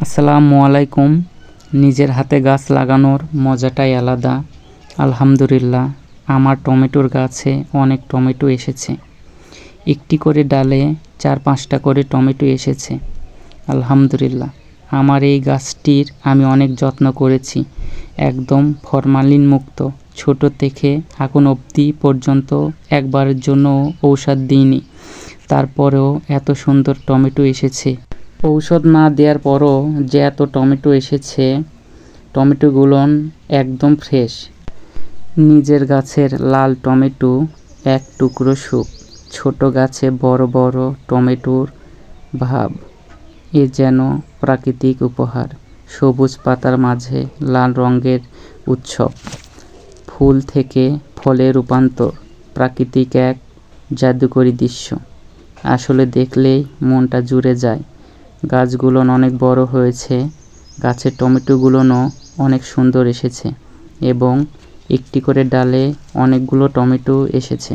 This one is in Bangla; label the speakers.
Speaker 1: আসসালামু আলাইকুম। নিজের হাতে গাছ লাগানোর মজাটাই আলাদা। আলহামদুলিল্লাহ, আমার টমেটোর গাছে অনেক টমেটো এসেছে। একটি করে ডালে 4-5টা করে টমেটো এসেছে। আলহামদুলিল্লাহ, আমার এই গাছটির আমি অনেক যত্ন করেছি। একদম ফরমালিন মুক্ত। ছোট থেকে এখন অবধি পর্যন্ত একবারের জন্য ঔষধ দিইনি। তারপরেও এত সুন্দর টমেটো এসেছে। ঔষধ না দেওয়ার পরও যে এত টমেটো এসেছে, টমেটোগুলো একদম ফ্রেশ। নিজের গাছের লাল টমেটো এক টুকরো সুখ। ছোট গাছে বড় বড় টমেটোর ভাব, এ যেন প্রাকৃতিক উপহার। সবুজ পাতার মাঝে লাল রঙের উৎসব। ফুল থেকে ফলে রূপান্তর, প্রাকৃতিক এক জাদুকরী দৃশ্য। আসলে দেখলেই মনটা জুড়ে যায়। গাছগুলো অনেক বড় হয়েছে, গাছের টমেটোগুলোও অনেক সুন্দর এসেছে এবং একটি করে ডালে অনেকগুলো টমেটো এসেছে।